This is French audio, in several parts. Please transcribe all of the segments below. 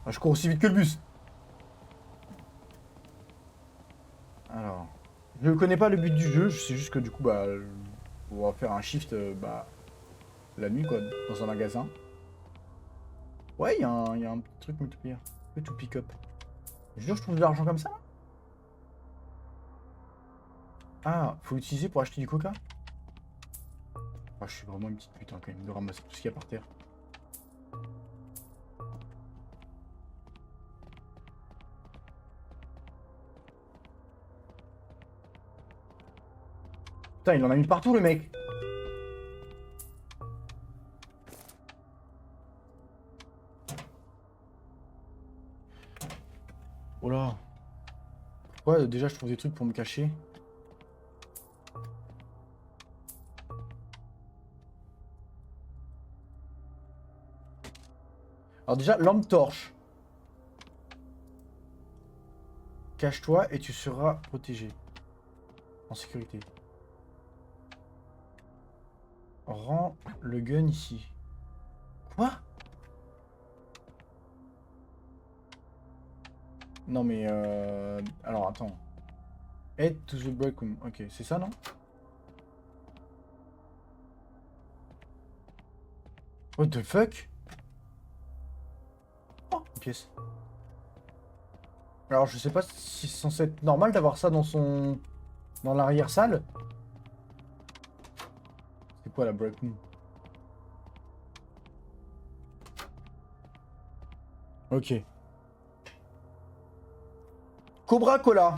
Ah, je cours aussi vite que le bus. Alors, je connais pas le but du jeu, je sais juste que du coup, bah, on va faire un shift, bah, la nuit, quoi, dans un magasin. Ouais, il y a un petit truc multiplayer. Que to pick up. Je jure, je trouve de l'argent comme ça, là. Ah, faut l'utiliser pour acheter du coca? Ah, je suis vraiment une petite pute, hein, quand même, de ramasser tout ce qu'il y a par terre. Putain, il en a mis partout, le mec. Oh là. Ouais, déjà, je trouve des trucs pour me cacher. Alors déjà, lampe torche. Cache-toi et tu seras protégé. En sécurité. Rends le gun ici. Quoi? Non mais alors attends. Head to the break room. Ok, c'est ça non? What the fuck? Oh, une pièce. Alors je sais pas si c'est censé être normal d'avoir ça dans son... dans l'arrière-salle. C'est quoi la break room? Ok. Cobra Cola.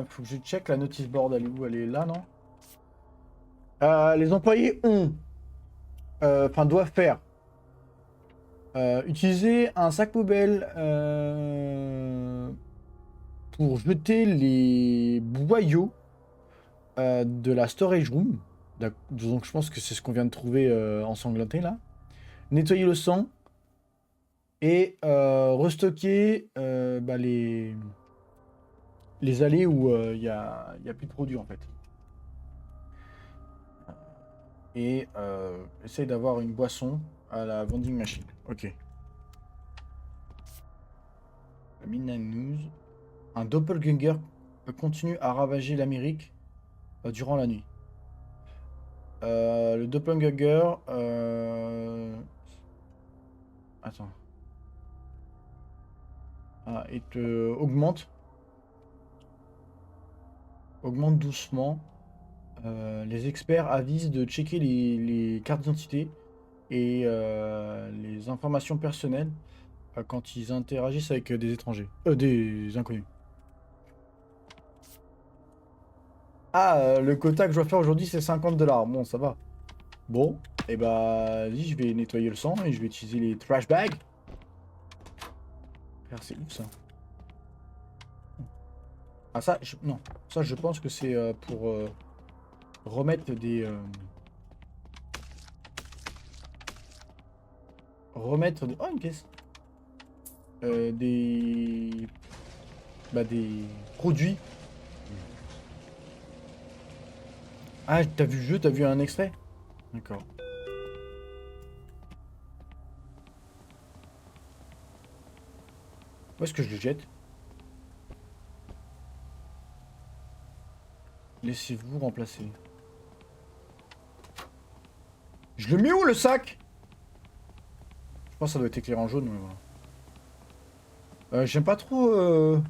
Faut que je check la notice board, elle est où? Elle est là, non? Les employés ont... Enfin, doivent faire. Utiliser un sac poubelle pour jeter les boyaux de la storage room. Donc je pense que c'est ce qu'on vient de trouver ensanglanté là. Nettoyer le sang et restocker bah, les allées où y a plus de produits en fait. Et essaye d'avoir une boisson à la vending machine. Ok. La Midnight News. Un doppelganger continue à ravager l'Amérique durant la nuit. Le doppelganger... Attends. Ah, et augmente. Augmente doucement. Les experts avisent de checker les cartes d'identité et les informations personnelles quand ils interagissent avec des étrangers. Des inconnus. Ah, le quota que je dois faire aujourd'hui, c'est 50 $. Bon, ça va. Bon, et bah, vas-y, je vais nettoyer le sang et je vais utiliser les trash bags. Frère, c'est ouf ça. Ah, ça, non. Ça, je pense que c'est pour remettre des. Remettre des. Oh, une caisse. Des. Bah, des produits. Ah, t'as vu le jeu, t'as vu un extrait? D'accord. Où est-ce que je le jette? Laissez-vous remplacer. Je le mets où le sac? Je pense que ça doit être éclairé en jaune, mais voilà. J'aime pas trop.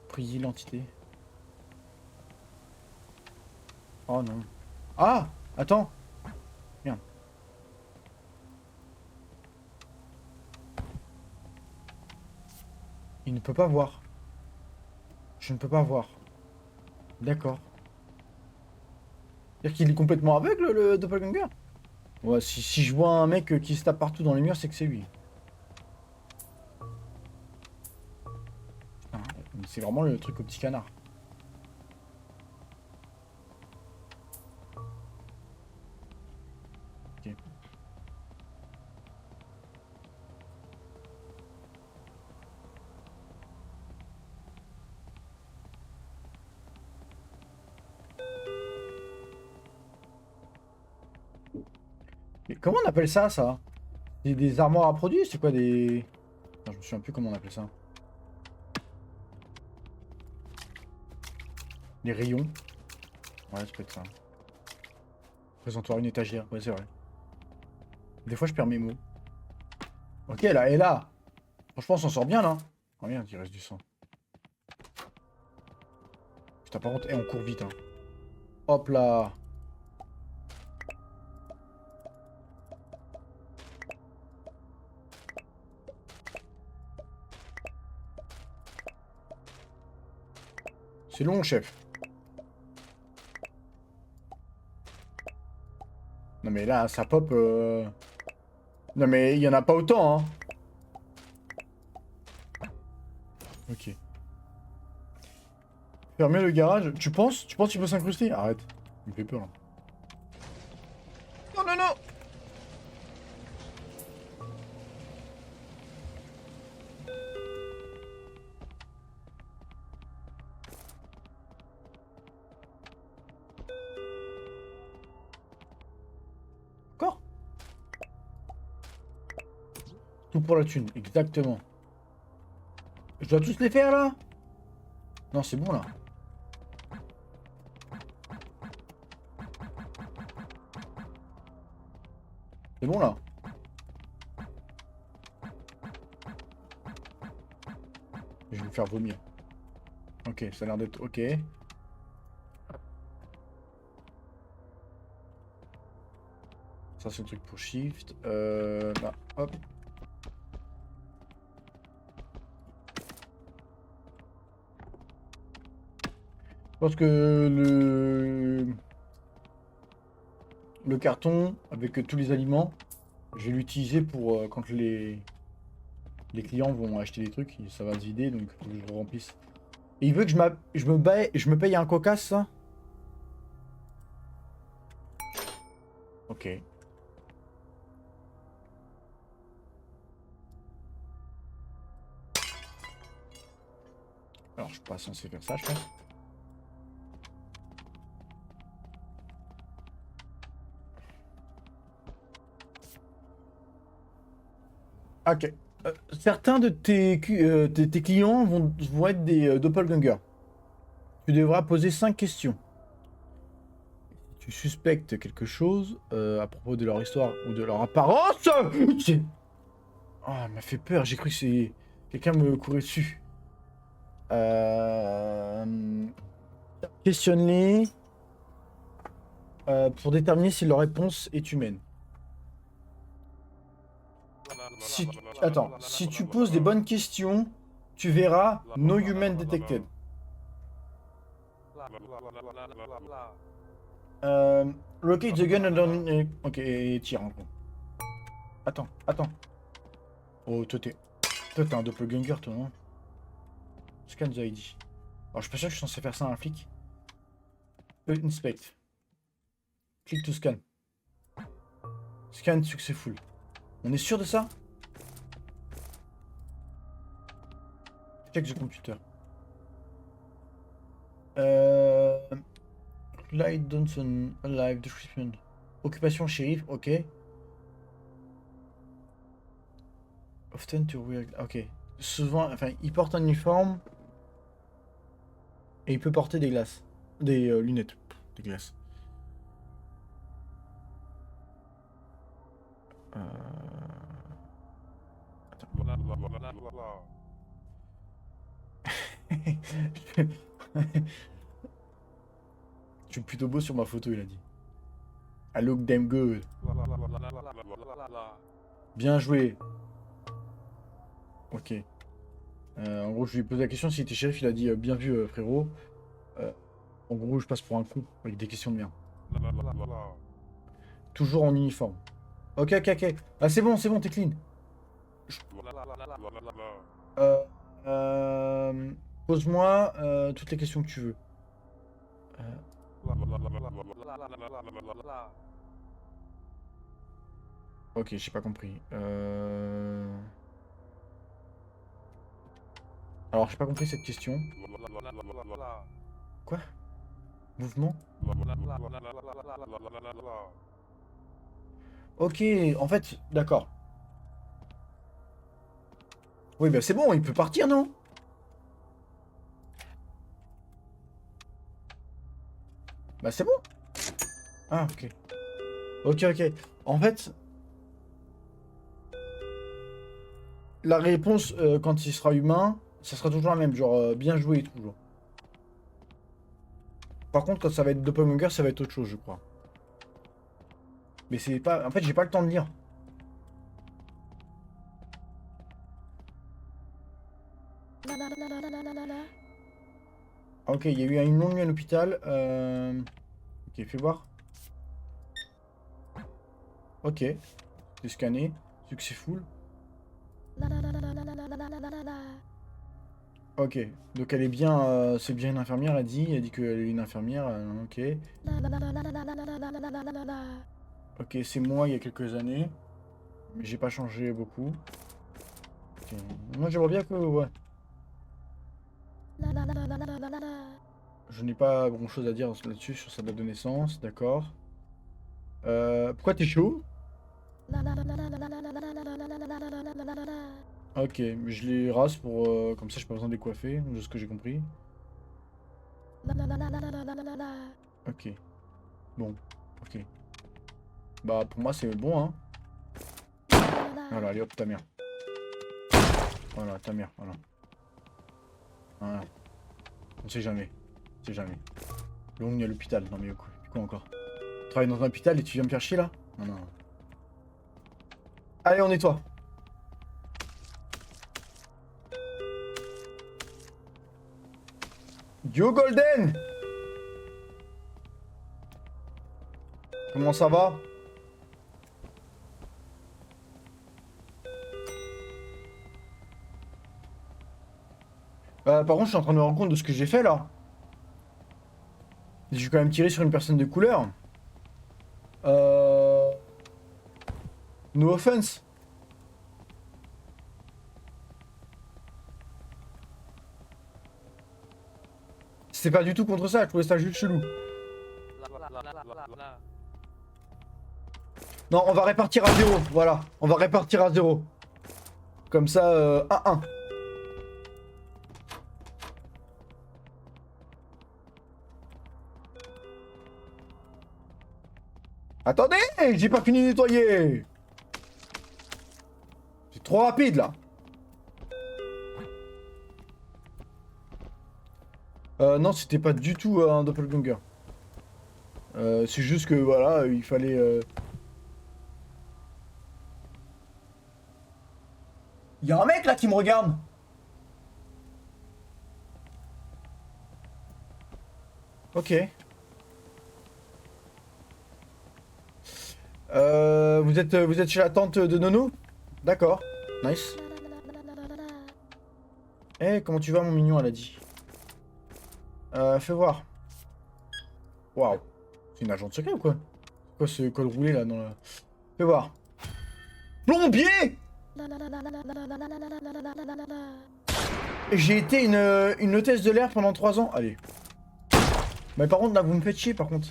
Prier l'entité. Oh non. Ah! Attends! Merde. Il ne peut pas voir. Je ne peux pas voir. D'accord. C'est-à-dire qu'il est complètement aveugle, le doppelganger? Ouais, si je vois un mec qui se tape partout dans les murs, c'est que c'est lui. Putain, c'est vraiment le truc au petit canard. Ok. Et comment on appelle ça, ça? C'est des armoires à produits? C'est quoi des... Attends, je me souviens plus comment on appelle ça. Les rayons. Ouais, ça peut être ça. Présentoir, une étagère. Ouais, c'est vrai. Des fois, je perds mes mots. Ok, là, et là. Franchement, on s'en sort bien, là. Oh merde, il reste du sang. Putain, par contre, on court vite, hein. Hop là. C'est long, chef. Non mais là, ça pop... Non mais il y en a pas autant, hein. Ok. Fermer le garage. Tu penses qu'il peut s'incruster? Arrête. Il me fait peur, là. Non, non, non. Encore? Tout pour la thune, exactement. Je dois tous les faire, là? Non, c'est bon, là. C'est bon, là. Je vais me faire vomir. Ok, ça a l'air d'être ok. Ça, c'est le truc pour shift. Bah, hop. Je pense que le carton avec tous les aliments, je vais l'utiliser pour quand les clients vont acheter des trucs, ça va se vider, donc faut que je le remplisse. Et il veut que je me paye un cocasse, ça? Ok. Alors, je suis pas censé faire ça, je pense. Ok. Certains de tes clients vont être des doppelgangers. Tu devras poser 5 questions. Tu suspectes quelque chose à propos de leur histoire ou de leur apparence. Ah, elle m'a fait peur, j'ai cru que c'est... Quelqu'un me courait dessus. Questionne-les pour déterminer si leur réponse est humaine. Attends, si tu poses des bonnes questions, tu verras No Human Detected. Locate the gun underneath... Ok, tire en gros. Attends. Oh, toi t'es un doppelganger, toi, non? Scan the ID. Alors, je suis pas sûr que je suis censé faire ça à un flic. Inspect. Click to scan. Scan successful. On est sûr de ça? Check the computer. Clyde Johnson, alive, description. Occupation shérif, ok. Often to wear... Ok. Souvent, enfin, il porte un uniforme. Et il peut porter des glaces. Des lunettes. Des glaces. Attends. Je suis plutôt beau sur ma photo, il a dit. I look damn good. Bien joué. Ok. En gros, je lui ai posé la question s'il était shérif, il a dit bien vu, frérot. En gros, je passe pour un con avec des questions de merde. Toujours en uniforme. Ok. Ah, c'est bon, t'es clean. Euh, euh, Pose-moi toutes les questions que tu veux. Ok, j'ai pas compris. Alors, j'ai pas compris cette question. Quoi? Mouvement? Ok, en fait, d'accord. Oui, bah c'est bon, il peut partir, non? Bah c'est bon. Ah, ok. Ok, ok. En fait, la réponse quand il sera humain, ça sera toujours la même, genre bien joué et tout. Genre. Par contre, quand ça va être doppelganger, ça va être autre chose, je crois. Mais c'est pas... En fait, j'ai pas le temps de lire. Ah, ok, il y a eu une longue nuit à l'hôpital. Ok, fais voir. Ok, c'est scanné. Successful. Ok, donc elle est bien... c'est bien une infirmière, elle a dit. Elle a dit qu'elle est une infirmière. Ok. Ok, c'est moi il y a quelques années. Mais j'ai pas changé beaucoup. Ok. Moi, j'aimerais bien que... Ouais. Je n'ai pas grand-chose à dire là-dessus, sur sa date de naissance. D'accord. Pourquoi t'es chaud? Ok, je les rase pour... comme ça, j'ai pas besoin de les coiffer, de ce que j'ai compris. Ok, bon, ok. Bah, pour moi, c'est bon, hein. Voilà, allez hop, ta mère. Voilà, ta mère, voilà. Voilà. On sait jamais. On sait jamais. Le on est à l'hôpital. Non, mais quoi encore? Tu travailles dans un hôpital et tu viens me faire chier, là? Non, non. Allez, on nettoie. Yo, Golden! Comment ça va? Par contre, je suis en train de me rendre compte de ce que j'ai fait, là. J'ai quand même tiré sur une personne de couleur. Euh... No offense. C'est pas du tout contre ça, je trouvais ça juste chelou. Non, on va répartir à zéro, voilà. On va répartir à zéro. Comme ça, 1-1. Attendez, j'ai pas fini de nettoyer. C'est trop rapide, là. Non, c'était pas du tout un doppelganger. C'est juste que, voilà, il fallait... Il y a un mec, là, qui me regarde. Ok. Vous êtes chez la tante de Nono? D'accord. Nice. Eh, comment tu vas, mon mignon, elle a dit. Fais voir. Waouh. C'est une agente secret ou quoi? Quoi ce col roulé, là, dans la... Fais voir. Plombier! J'ai été une hôtesse de l'air pendant 3 ans. Allez. Mais par contre, là, vous me faites chier, par contre.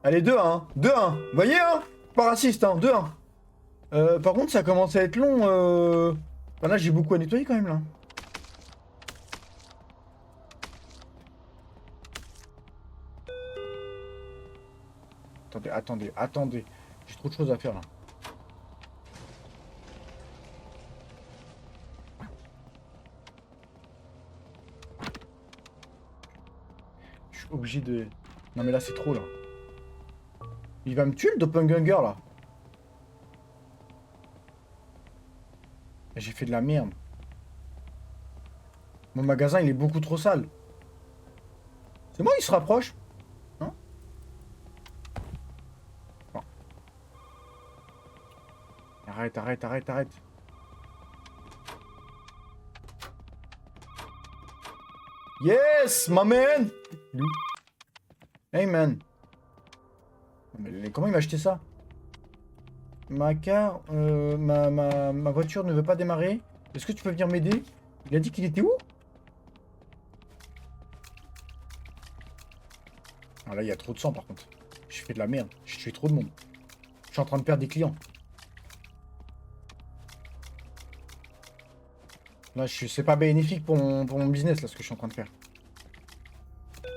Allez, 2-1. 2-1. Vous voyez, hein? Pas raciste, hein? 2-1. Par contre, ça commence à être long. Enfin, là, j'ai beaucoup à nettoyer, quand même, là. Attendez, attendez, attendez. J'ai trop de choses à faire, là. Je suis obligé de... Non, mais là, c'est trop, là. Il va me tuer, le doppelganger, là. J'ai fait de la merde. Mon magasin, il est beaucoup trop sale. C'est moi, il se rapproche. Non? Non. Arrête, arrête, arrête, arrête. Yes, my man! Hey, man. Mais comment il m'a acheté ça? Ma voiture ne veut pas démarrer. Est-ce que tu peux venir m'aider? Il a dit qu'il était où? Ah là, il y a trop de sang par contre. Je fais de la merde. Je tué trop de monde. suis en train de perdre des clients. Là, c'est pas bénéfique pour mon business, là, ce que je suis en train de faire.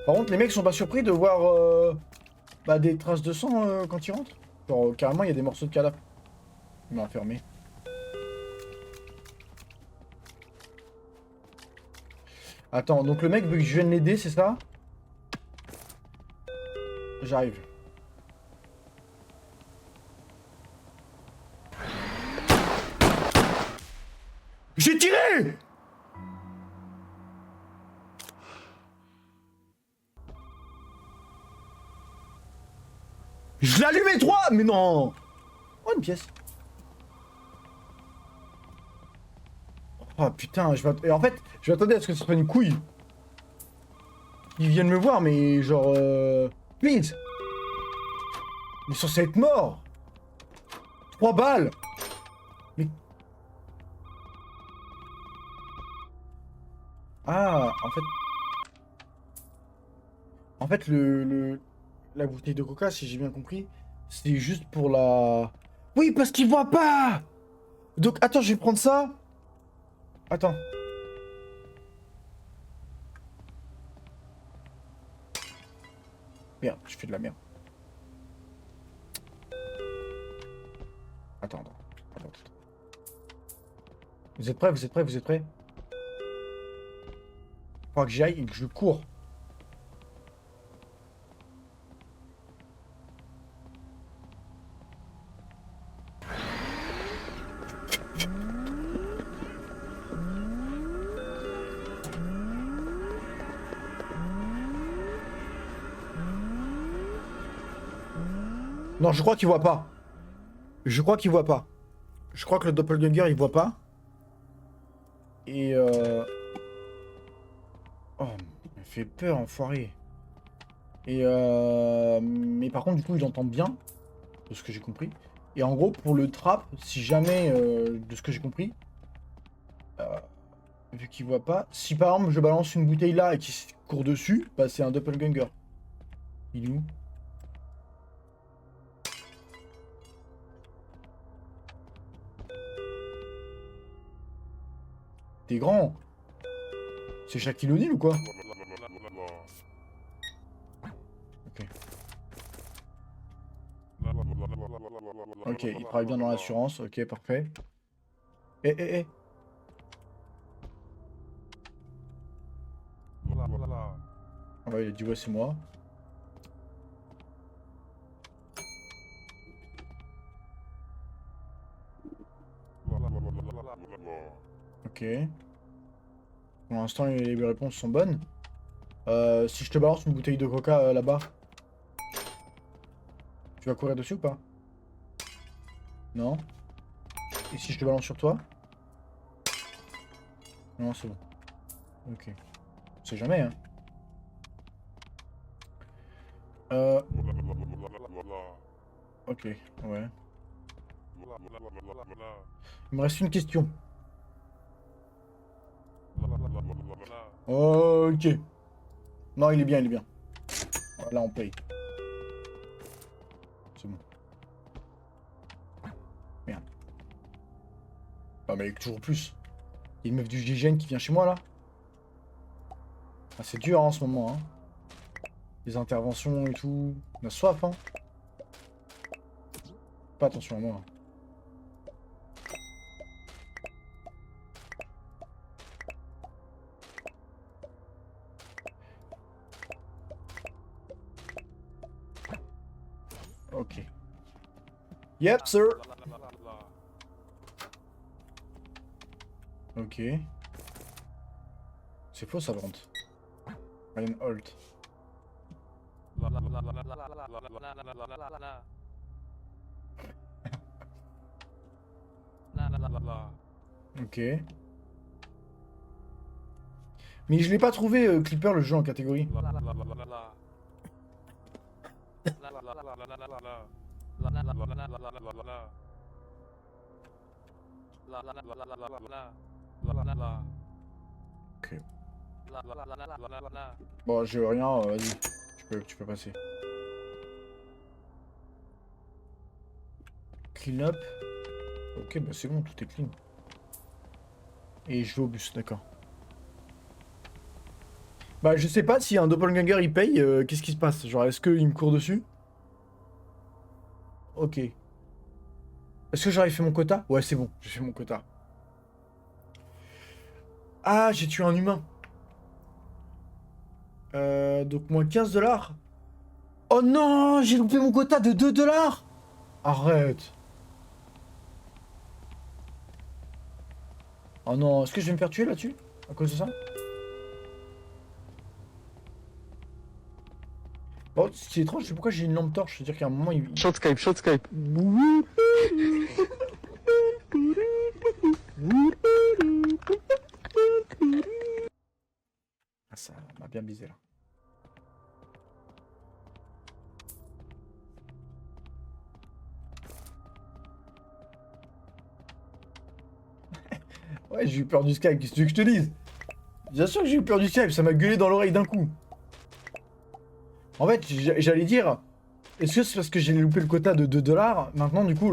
Par contre, les mecs sont pas surpris de voir bah, des traces de sang quand ils rentrent. Genre, carrément, il y a des morceaux de cadavre. Il m'a enfermé. Attends, donc le mec veut que je vienne l'aider, c'est ça? J'arrive. J'ai tiré! Je l'ai allumé 3! Mais non! Oh, une pièce. Oh putain, et en fait, je m'attendais à ce que ce soit une couille. Ils viennent me voir, mais genre... Please! Ils sont censés être morts! 3 balles! Mais... Ah, en fait... En fait, la bouteille de coca, si j'ai bien compris, c'est juste pour la... Oui, parce qu'ils voient pas! Donc, attends, je vais prendre ça. Attends. Merde, je fais de la merde. Attends. Vous êtes prêts? Vous êtes prêts? Vous êtes prêts? Faut que j'y aille et que je cours. Non, je crois qu'il voit pas. Je crois qu'il voit pas. Je crois que le doppelganger, il voit pas. Et Oh, il m'a fait peur, enfoiré. Et mais par contre, du coup, il entend bien, de ce que j'ai compris. Et en gros, pour le trap, si jamais, de ce que j'ai compris, vu qu'il voit pas, si par exemple je balance une bouteille là et qu'il court dessus, bah c'est un doppelganger. Il est où? T'es grand. C'est Shaquille O'Neal ou quoi? Ok. Ok, il travaille bien dans l'assurance. Ok, parfait. Eh. Ah ouais, il a dit ouais, c'est moi. Ok. Pour l'instant, les réponses sont bonnes. Si je te balance une bouteille de coca là-bas, tu vas courir dessus ou pas? Non? Et si je te balance sur toi? Non, c'est bon. Ok. On sait jamais, hein. Ok, ouais. Il me reste une question. Ok. Non, il est bien. Là, on paye. C'est bon. Merde. Ah, mais toujours plus. Il y a une meuf du GGN qui vient chez moi, là. Ah, c'est dur, hein, en ce moment, hein. Les interventions et tout. On a soif, hein. Pas attention à moi. Ok. Yep, sir. Ok. C'est faux, ça, par contre. Ryan Holt. Ok. Mais je l'ai pas trouvé, Clipper, le jeu en catégorie. Ok. Bon, j'ai rien, vas-y. Tu peux passer. Clean up. Ok, bah c'est bon, tout est clean. Et je vais au bus, d'accord. Bah je sais pas si un doppelganger il paye, qu'est-ce qui se passe? Genre est-ce qu'il me court dessus? Ok. Est-ce que j'aurais fait mon quota? Ouais c'est bon, j'ai fait mon quota. Ah, j'ai tué un humain. Donc moins 15 $. Oh non, j'ai loupé mon quota de 2 $. Arrête. Oh non, est-ce que je vais me faire tuer là-dessus? À cause de ça? Bon, c'est étrange, je sais pourquoi j'ai une lampe torche. C'est-à-dire qu'à un moment, il... Shot Skype, shot Skype. Ah, ça m'a bien visé là. Ouais, j'ai eu peur du Skype, qu'est-ce que tu veux que je te dise? Bien sûr que j'ai eu peur du Skype, ça m'a gueulé dans l'oreille d'un coup. En fait, j'allais dire, est-ce que c'est parce que j'ai loupé le quota de 2 $? Maintenant, du coup,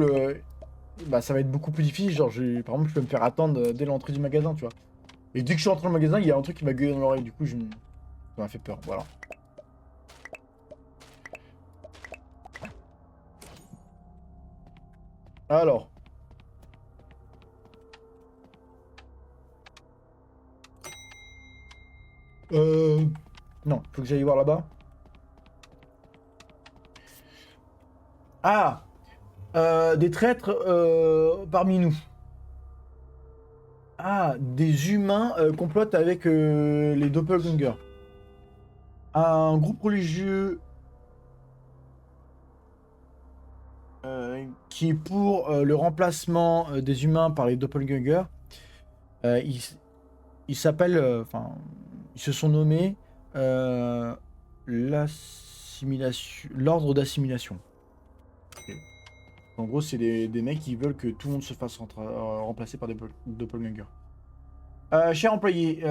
bah, ça va être beaucoup plus difficile. Genre, par exemple, je peux me faire attendre dès l'entrée du magasin, tu vois. Et dès que je suis rentré dans le magasin, il y a un truc qui m'a gueulé dans l'oreille. Du coup, ça m'a fait peur. Voilà. Alors. Non, faut que j'aille voir là-bas. Ah! Des traîtres parmi nous. Ah, des humains complotent avec les doppelgangers. Un groupe religieux qui est pour le remplacement des humains par les doppelgangers. Ils s'appellent, enfin, ils se sont nommés l'ordre d'assimilation. Ok. En gros, c'est des mecs qui veulent que tout le monde se fasse remplacer par des doppelgangers. Cher employé,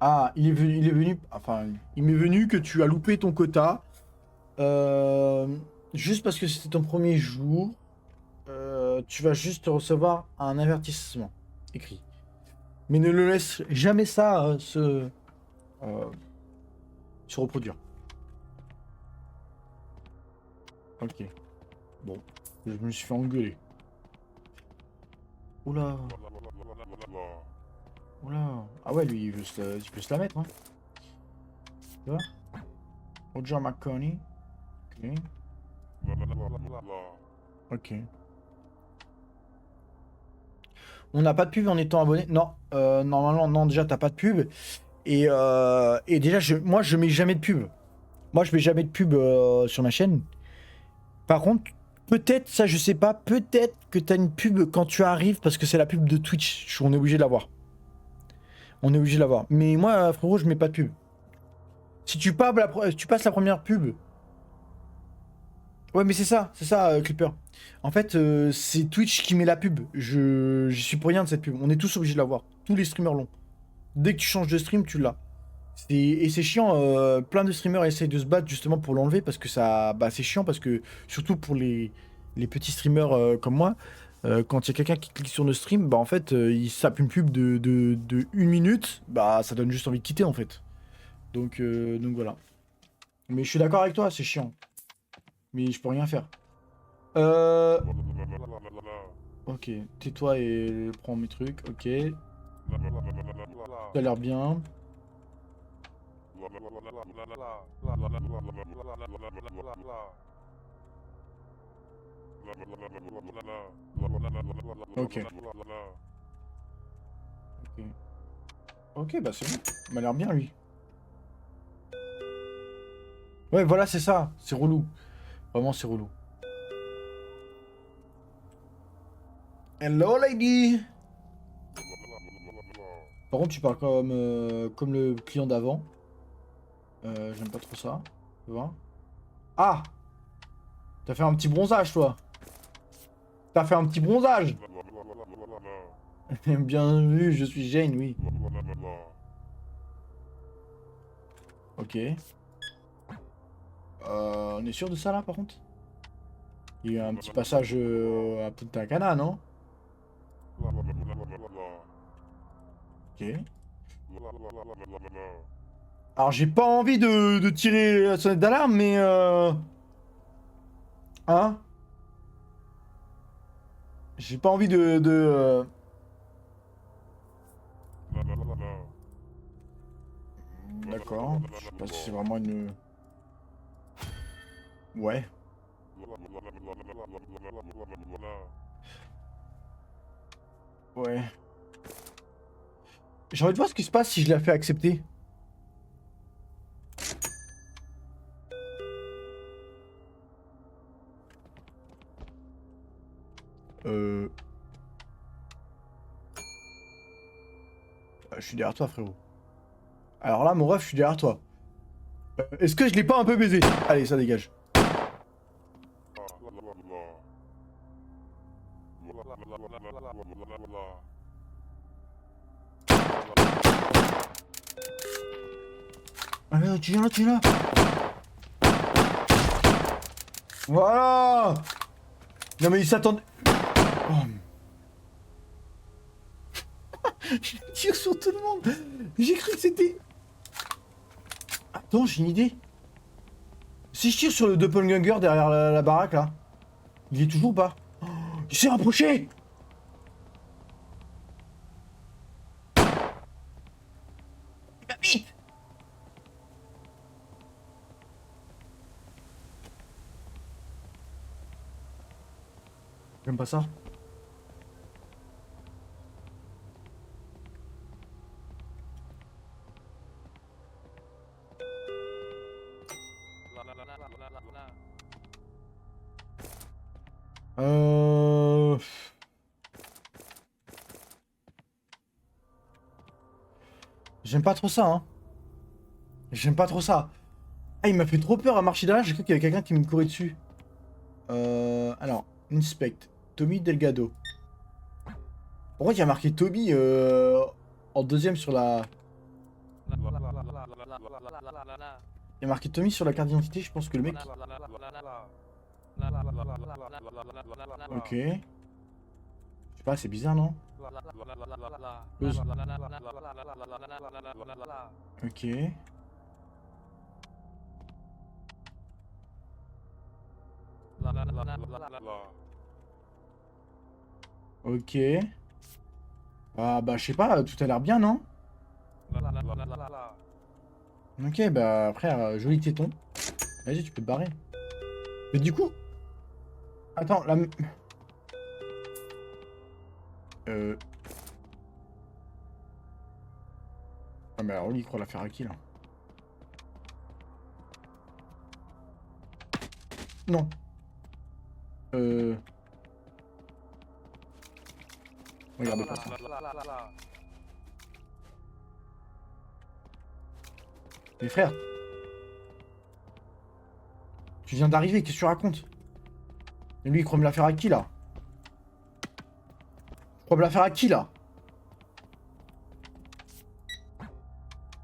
ah, enfin, il m'est venu que tu as loupé ton quota. Juste parce que c'était ton premier jour, tu vas juste recevoir un avertissement écrit. Mais ne le laisse jamais ça euh, se reproduire. Ok. Bon, je me suis fait engueuler. Oula. Oula. Ah ouais, lui, il peut se la mettre, hein. Tu vois? Roger McConney. Ok. Ok. On n'a pas de pub en étant abonné? Non. Normalement, non, déjà, t'as pas de pub. Et déjà, moi, je mets jamais de pub. Moi, je mets jamais de pub sur ma chaîne. Par contre, peut-être, ça, je sais pas, peut-être que t'as une pub quand tu arrives parce que c'est la pub de Twitch. On est obligé de l'avoir. On est obligé de l'avoir. Mais moi, frérot, je mets pas de pub. Si tu passes la première pub. Ouais, mais c'est ça, Clipper. En fait, c'est Twitch qui met la pub. Je suis pour rien de cette pub. On est tous obligés de l'avoir. Tous les streamers l'ont. Dès que tu changes de stream, tu l'as. Et c'est chiant, plein de streamers essayent de se battre justement pour l'enlever parce que ça, bah, c'est chiant parce que surtout pour les petits streamers comme moi, quand il y a quelqu'un qui clique sur nos streams, bah en fait il sape une pub de 1 minute, bah ça donne juste envie de quitter en fait. Donc voilà. Mais je suis d'accord avec toi, c'est chiant. Mais je peux rien faire. Ok, tais-toi et prends mes trucs, ok. Ça a l'air bien. Ok. Ok, ok, bah c'est bon. Il m'a l'air bien lui. Ouais, voilà, c'est ça. C'est relou. Vraiment, c'est relou. Hello, lady. Par contre, tu parles comme le client d'avant. J'aime pas trop ça. Tu vois? Ah! T'as fait un petit bronzage, toi. T'as fait un petit bronzage. Bien vu, je suis Jane, oui. Ok. On est sûr de ça, là, par contre? Il y a un petit passage à Punta Cana, non? Ok. Alors j'ai pas envie de tirer la sonnette d'alarme, mais hein? J'ai pas envie D'accord. Je sais pas si c'est vraiment une... Ouais. Ouais. J'ai envie de voir ce qui se passe si je la fais accepter. Euh... Je suis derrière toi, frérot. Alors là, mon ref, je suis derrière toi. Est-ce que je l'ai pas un peu baisé? Allez, ça dégage. Allez, tu viens là, tu viens là. Voilà. Non mais il s'attendait... Oh. Je tire sur tout le monde. J'ai cru que c'était... Attends, j'ai une idée. Si je tire sur le doppelganger derrière la baraque, là, il est toujours pas. Oh, il s'est rapproché. Il va vite. J'aime pas ça. Euh... J'aime pas trop ça, hein. J'aime pas trop ça. Ah, il m'a fait trop peur à marcher derrière, j'ai cru qu'il y avait quelqu'un qui me courait dessus. Alors, inspect. Tommy Delgado. Pourquoi il y a marqué Tommy en deuxième sur la... Il y a marqué Tommy sur la carte d'identité, je pense que le mec... Ok. Je sais pas, c'est bizarre, non? Ok. Ok. Ah bah je sais pas, tout a l'air bien, non? Ok, bah frère, joli téton. Vas-y, tu peux te barrer. Mais du coup... Attends, la... Ah mais alors lui, il croit la faire à qui, là? Non. Regardez pas ça. Mais frère, tu viens d'arriver, qu'est-ce que tu racontes? Et lui, il croit me la faire à qui, là? Il croit me la faire à qui, là?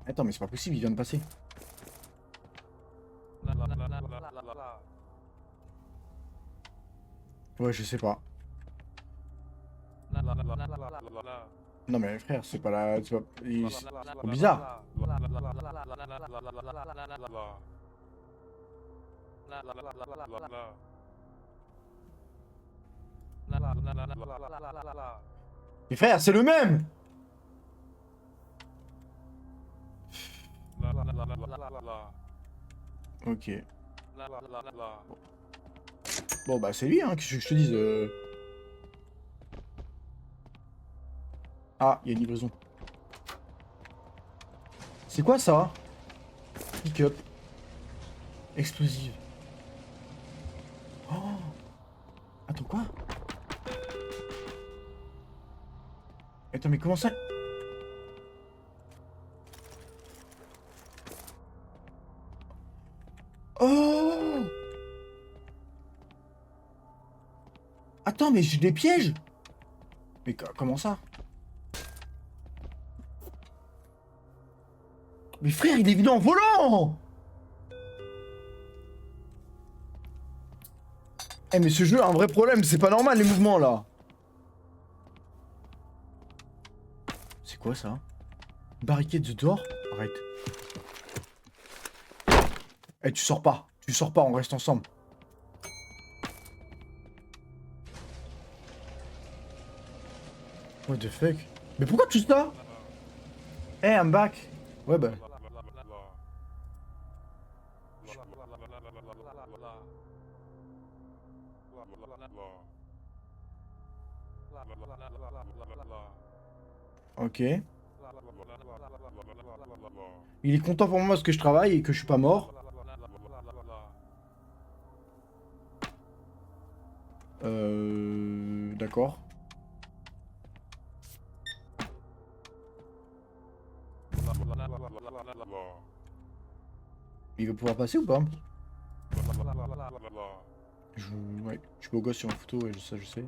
Attends, mais c'est pas possible, il vient de passer. Ouais, je sais pas. Non mais frère, c'est pas la... C'est pas bizarre. Mais frère, c'est le même! Ok. Bon bah c'est lui, hein, qu'est-ce que je te dise Ah, il y a une livraison. C'est quoi ça? Pick-up. Explosive. Oh. Attends, quoi? Attends, mais comment ça? Oh! Attends, mais je les piège? Mais comment ça? Mais frère, il est venu en volant! Eh mais ce jeu a un vrai problème, c'est pas normal les mouvements là. C'est quoi ça? Barricade de dehors? Arrête. Eh tu sors pas, on reste ensemble. What the fuck? Mais pourquoi tu ça? Eh I'm back. Ouais bah. Ok. Il est content pour moi parce que je travaille et que je suis pas mort. D'accord. Il va pouvoir passer ou pas? Ouais, je suis beau gosse sur ma photo, ouais, ça je sais.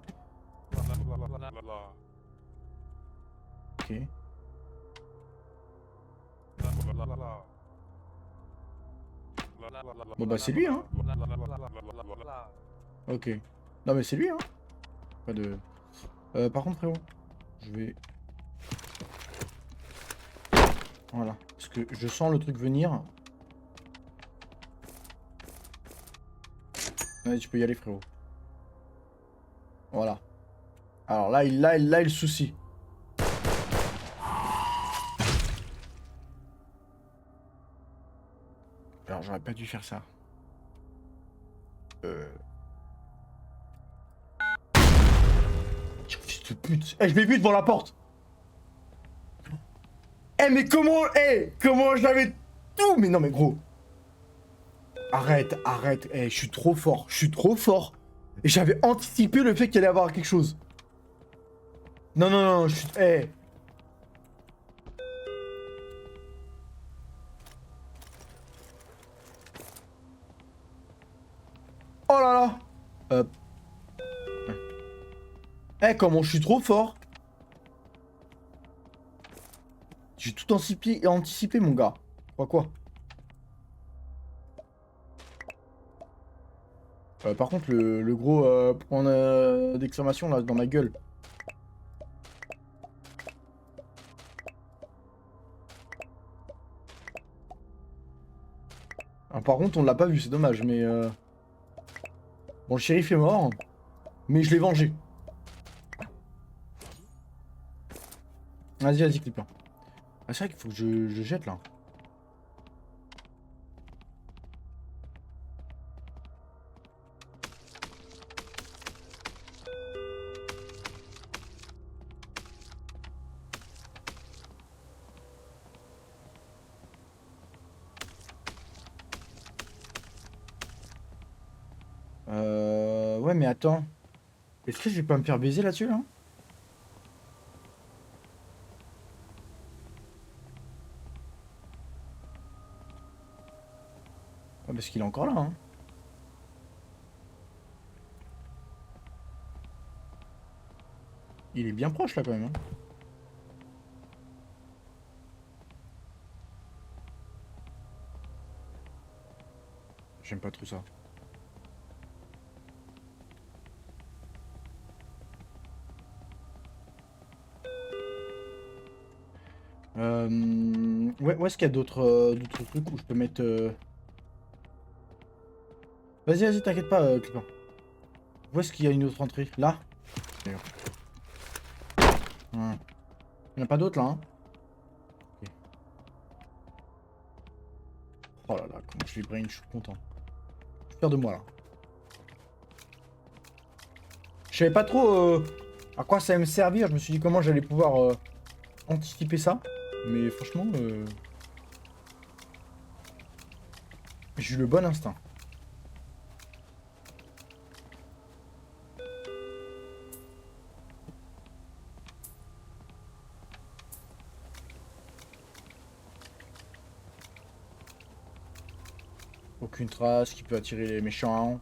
Ok. Bon bah c'est lui hein. Ok. Non mais c'est lui hein. Pas de... par contre frérot, je vais... Voilà. Parce que je sens le truc venir. Vas-y tu peux y aller frérot. Voilà. Alors là il a le souci. Alors j'aurais pas dû faire ça. Fils de pute. Eh je l'ai vu devant la porte. Eh mais comment... Eh comment j'avais tout... Mais non mais gros. Arrête, arrête. Eh je suis trop fort. Je suis trop fort. Et j'avais anticipé le fait qu'il allait y avoir quelque chose. Non, non, non, je suis... Eh. Oh là là. Eh, comment je suis trop fort. J'ai tout anticipé, mon gars. Quoi? Par contre, le gros point d'exclamation là dans ma gueule. Alors, par contre, on l'a pas vu, c'est dommage, mais... Bon, le shérif est mort, mais je l'ai vengé. Vas-y, Clipper. Ah, c'est vrai qu'il faut que je jette, là. Ouais, mais attends. Est-ce que je vais pas me faire baiser là-dessus, là? Ouais, parce qu'il est encore là, hein. Il est bien proche, là, quand même, hein. J'aime pas trop ça. Ouais, où est-ce qu'il y a d'autres trucs où je peux mettre... Vas-y, t'inquiète pas, Clipper. Où est-ce qu'il y a une autre entrée? Là? D'ailleurs. Il n'y en a pas d'autres, là, hein? Ok. Oh là là, comment je l'ai brain, je suis content. Je suis fier de moi, là. Je savais pas trop à quoi ça allait me servir. Je me suis dit comment j'allais pouvoir anticiper ça. Mais franchement, j'ai eu le bon instinct. Aucune trace qui peut attirer les méchants.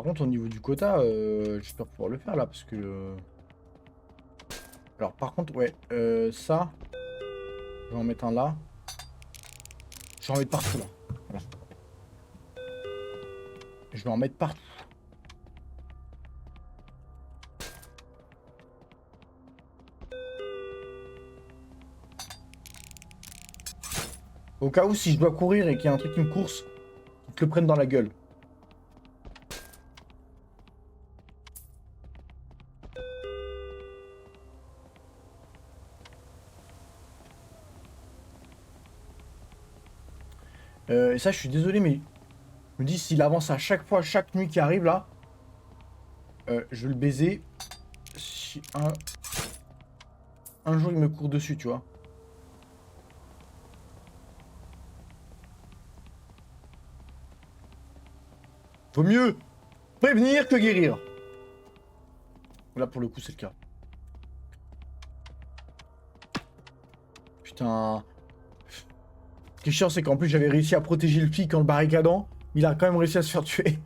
Par contre, au niveau du quota, j'espère pouvoir le faire là, parce que... Alors, par contre, ouais, ça, je vais en mettre un là. Je vais en mettre partout là. Voilà. Je vais en mettre partout. Au cas où, si je dois courir et qu'il y a un truc qui me course, qu'ils te le prennent dans la gueule. Et ça, je suis désolé, mais je me dis, s'il avance à chaque fois, chaque nuit qui arrive là, je vais le baiser. Si un jour il me court dessus, tu vois. Vaut mieux prévenir que guérir. Là, pour le coup, c'est le cas. Putain. Ce qui est chiant, c'est qu'en plus, j'avais réussi à protéger le flic en le barricadant. Il a quand même réussi à se faire tuer.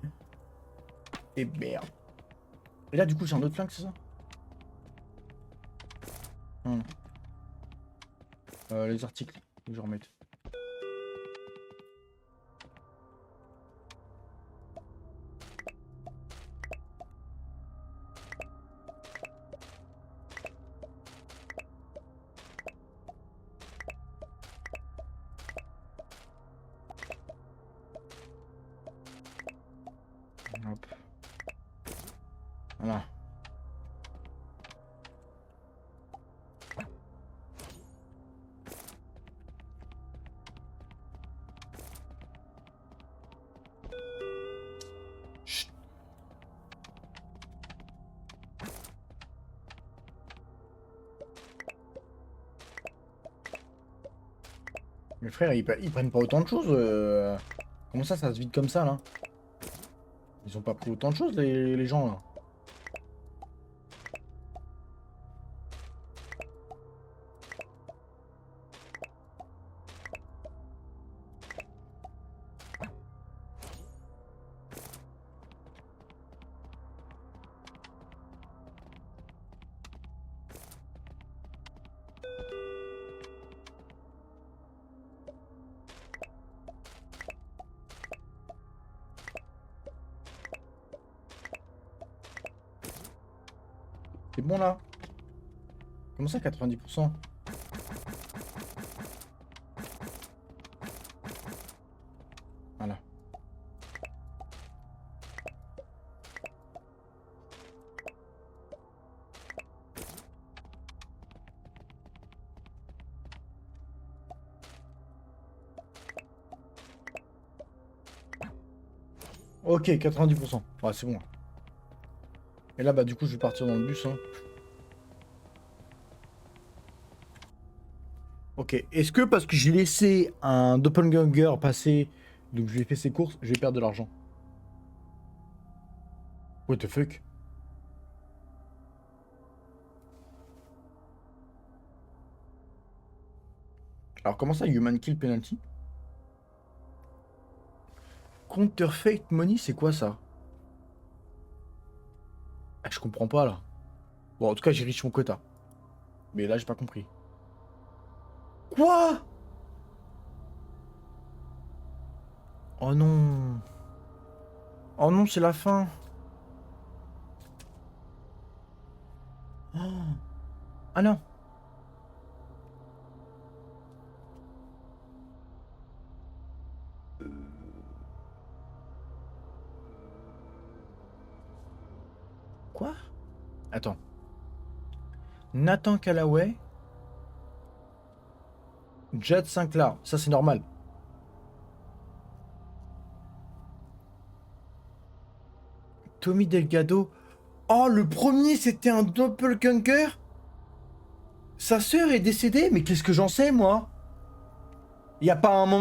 Et merde. Et là, du coup, j'ai un autre flingue, c'est ça? Les articles, faut que je remette. Hop. Voilà. Chut. Mes frères, ils prennent pas autant de choses. Comment ça se vide comme ça, là? Ils ont pas pris autant de choses, les gens, là. C'est bon, là? Comment ça, 90%? Voilà. Ok, 90%. Ouais, c'est bon. Et là, bah, du coup, je vais partir dans le bus, hein. Ok. Est-ce que parce que j'ai laissé un doppelganger passer, donc je lui ai fait ses courses, je vais perdre de l'argent? What the fuck? Alors, comment ça, human kill penalty? Counterfeit money, c'est quoi ça? Ah, je comprends pas là. Bon, en tout cas, j'ai riche mon quota. Mais là, j'ai pas compris. Quoi? Oh non. Oh non, c'est la fin. Oh. Ah non. Quoi? Attends. Nathan Callaway. Jade Sinclair. Ça, c'est normal. Tommy Delgado. Oh, le premier, c'était un doppelganger? Sa sœur est décédée? Mais qu'est-ce que j'en sais, moi? Y a pas un moment